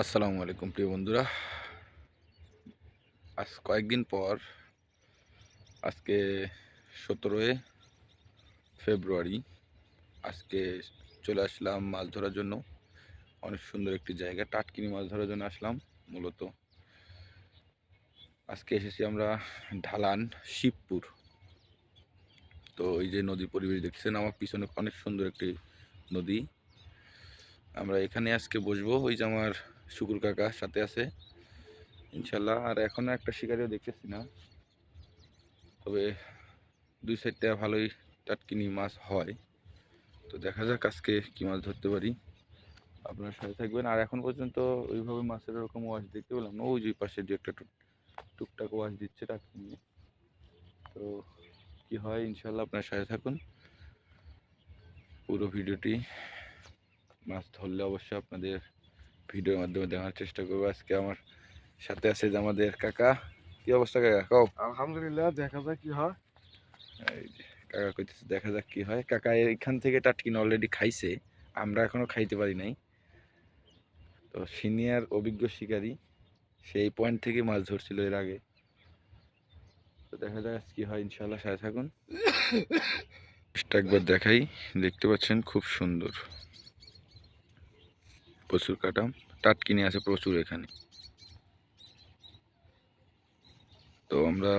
আসসালামু আলাইকুম প্রিয় বন্ধুরা। আজ কয়েকদিন পর আজকে 17 ফেব্রুয়ারি আজকে চলে আসলাম মাছ ধরার জন্য। অনেক সুন্দর একটি জায়গা, টাটকিনি মাছ ধরার জন্য আসলাম। মূলত আজকে এসেছি আমরা ঢালান শিবপুর। তো এই যে নদীর পরিবেশ দেখছেন আমার পিছনে, অনেক সুন্দর একটি নদী। আমরা এখানে আজকে বসবো। ওই যে আমার শুকুর কাকা সাথে আছে ইনশাল্লাহ। আর এখনো একটা শিকারিও দেখতেছি না, তবে দুই সাইডটা ভালোই টাটকিনি মাছ হয়। তো দেখা যাক আজকে কি মাছ ধরতে পারি। আপনার সাথে থাকবেন। আর এখন পর্যন্ত ওইভাবে মাছের ওরকম ওয়াশ দেখতে পেলাম না। ওই যে পাশে যে একটা টুকটাক ওয়াশ দিচ্ছে টাটকিনি। তো কি হয় ইনশাল্লাহ আপনার সাথে থাকুন পুরো ভিডিওটি। মাছ ধরলে অবশ্যই আপনাদের ভিডিওর মাধ্যমে দেখার চেষ্টা করবো। আজকে আমার সাথে আছে যে আমাদের কাকা। কি অবস্থা কাকা? কও। আলহামদুলিল্লাহ, দেখা যাক কি হয়। এই যে কাকা কইতেছে দেখা যাক কি হয়। কাকা এইখান থেকে টাটকিনি অলরেডি খাইছে, আমরা এখনো খাইতে পারি নাই। তো সিনিয়র অভিজ্ঞ শিকারী, সেই পয়েন্ট থেকে মাছ ধরছিল এর আগে। তো দেখা যাক কি হয় ইনশাল্লাহ, সাথে থাকুন। একবার দেখাই, দেখতে পাচ্ছেন খুব সুন্দর, প্রচুর কাটা টাটকিনি আছে প্রচুর এখানে। তো আমরা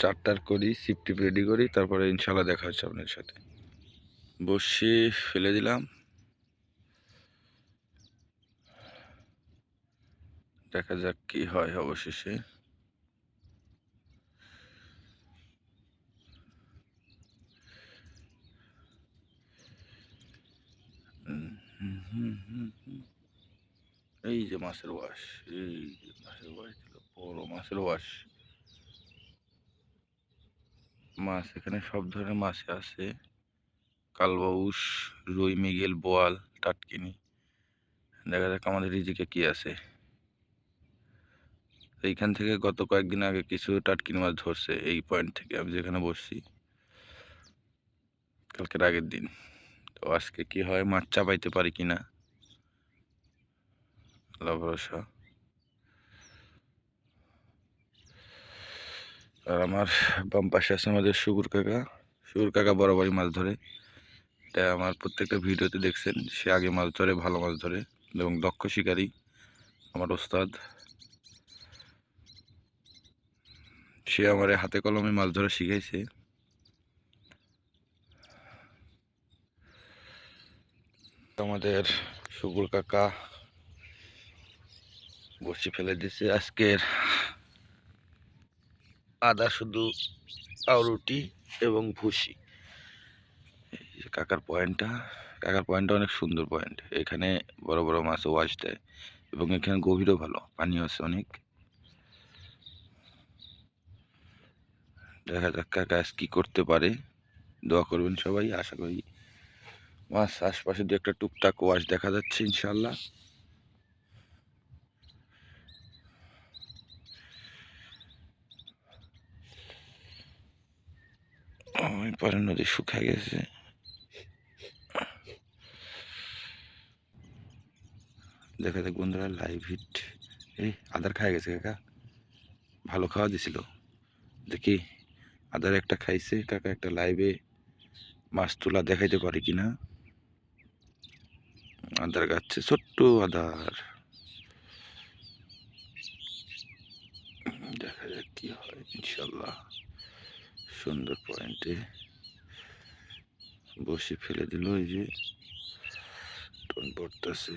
চারটার করি, সিপ টিপ রেডি করি, তারপরে ইনশাল্লাহ দেখা হচ্ছে আপনার সাথে। বসে ফেলে দিলাম, দেখা যাক কি হয় অবশেষে। এই যে মাছের ওয়াশ, এই যে মাছের ওয়াশ দিল, বড় মাছের ওয়াশ। মাছ এখানে সব ধরনের মাছ আছে, কালবাউস, রুই, মৃগেল, বোয়াল, টাটকিনি। দেখা যাক আমাদের রিজিকে কি আছে। এইখান থেকে গত কয়েকদিন আগে কিছু টাটকিনি মাছ ধরছে এই পয়েন্ট থেকে, আমি যেখানে বসছি, কালকের আগের দিন। তো আজকে কি হয়, মাছ চাপাইতে পারি কিনা, আল্লাহ ভরসা। আর আমার বাম পাশে আছে আমাদের শুকুর কাকা। শুকুর কাকা বরাবরই মাছ ধরে, এটা আমার প্রত্যেকটা ভিডিওতে দেখছেন। সে আগে মাছ ধরে, ভালো মাছ ধরে এবং দক্ষ শিকারী, আমার ওস্তাদ। সে আমার হাতে কলমে মাছ ধরা শিখাইছে। আমাদের শুকুর কাকা বসি ফেলে দিছে। আজকের আদা শুধু পাউরুটি এবং ভুসি। কাকার পয়েন্টটা অনেক সুন্দর পয়েন্ট। এখানে বড় বড় মাছ ওয়াশ দেয় এবং এখানে গভীরও ভালো, পানি আছে অনেক। দেখা যাক কাকা আজ কি করতে পারে, দোয়া করবেন সবাই। আশা করি মাছ আশপাশে দু একটা টুকটাক ওয়াশ দেখা যাচ্ছে ইনশাল্লাহ। ওই পারে নদী শুকায় গেছে। দেখা যাক বন্ধুরা, লাইভ হিট। এই আদার খায় গেছে কাকা, ভালো খাওয়া দিছিল। দেখি আদার একটা খাইছে কাকা, একটা লাইভে মাছ তোলা দেখাইতে পারে কিনা। আদার গাচ্ছে ছোট্ট আদার, দেখা যাক কি হয় ইনশাল্লাহ। সুন্দর পয়েন্টে বসে ফেলে দিল, এই যে টন পড়তেছে।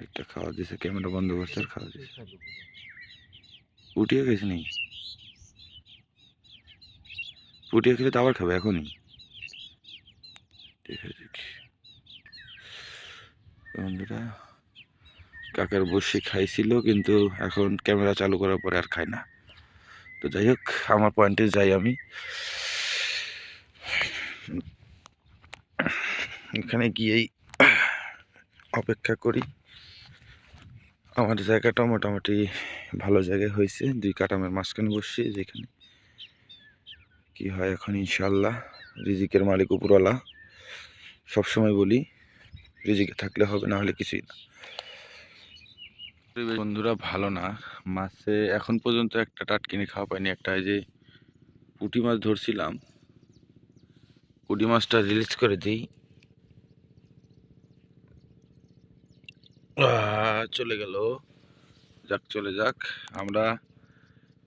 একটা খাওয়া দিছে, ক্যামেরা বন্ধ করছে আর খাওয়া দিছে। উঠিয়ে গেছে নি, উঠিয়ে খেলে তো আবার খাবে এখনই। দেখে দেখি বন্ধুরা, কাকার বসে খাইছিল কিন্তু এখন ক্যামেরা চালু করার পরে আর খায় না। তো যাই হোক, আমার পয়েন্টে যাই আমি। এখানে গিয়েই অপেক্ষা করি। আমার জায়গাটা মোটামুটি ভালো জায়গায় হয়েছে, দুই কাটামের মাঝখানে বসছি যেখানে। কি হয় এখন ইনশাল্লাহ। রিজিকের মালিক উপরওয়ালা, সবসময় বলি রিজিকে থাকলে হবে, না হলে কিছুই না। বন্ধুরা ভালো না, মাছে এখন পর্যন্ত একটা টাটকিনি খাওয়া পাইনি। একটা এই যে পুঁটি মাছ ধরছিলাম, পুঁটি মাছটা রিলিজ করে দিই, চলে গেল। যাক চলে যাক, আমরা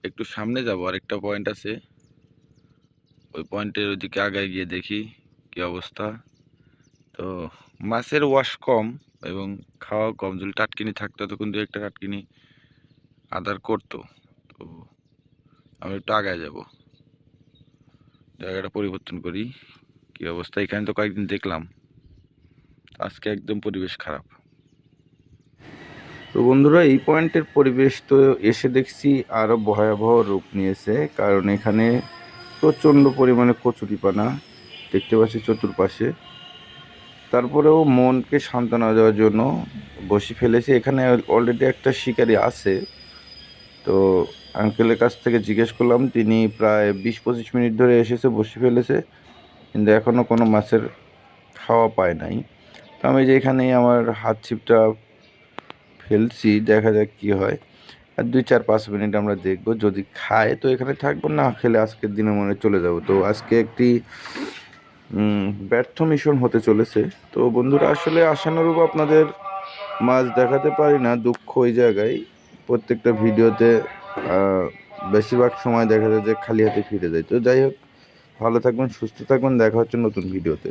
একটু সামনে যাব, আর একটা পয়েন্ট আছে, ওই পয়েন্টের ওইদিকে আগায় গিয়ে দেখি কি অবস্থা। তো মাছের ওয়াশ কম এবং খাওয়া কম, যদি টাটকিনি থাকতো তো কিন্তু একটা টাটকিনি আদার করতো। তো আমি একটু আগায় যাব, জায়গাটা পরিবর্তন করি। কি অবস্থা এখানে, তো কয়েকদিন দেখলাম, আজকে একদম পরিবেশ খারাপ। তো বন্ধুরা এই পয়েন্টের পরিবেশ তো এসে দেখছি আরও ভয়াবহ রূপ নিয়েছে, কারণ এখানে প্রচণ্ড পরিমাণে কচুরিপানা দেখতে পাচ্ছি চতুর্পাশে। তারপরেও মনকে সান্ত্বনা দেওয়ার জন্য বসি ফেলেছি। এখানে অলরেডি একটা শিকারি আছে, তো আঙ্কেলের কাছ থেকে জিজ্ঞেস করলাম, তিনি প্রায় 20-25 মিনিট ধরে এসেছে, বসি ফেলেছে, কিন্তু এখনও কোনো মাছের খাওয়া পায় নাই। তো আমি যে এখানেই আমার হাত ছিপটা ফেলছি, দেখা যাক কি হয়। আর 2-4-5 মিনিট আমরা দেখব, যদি খায় তো এখানে থাকবো, না খেলে আজকের দিনে মনে চলে যাব। তো আজকে একটি ব্যর্থ মিশন হতে চলেছে। তো বন্ধুরা আসলে আশানুরূপ আপনাদের মাছ দেখাতে পারি না, দুঃখ ওই জায়গায়। প্রত্যেকটা ভিডিওতে বেশিরভাগ সময় দেখা যায় যে খালি হাতে ফিরে যায়। তো যাই হোক, ভালো থাকবেন, সুস্থ থাকবেন, দেখা হচ্ছে নতুন ভিডিওতে।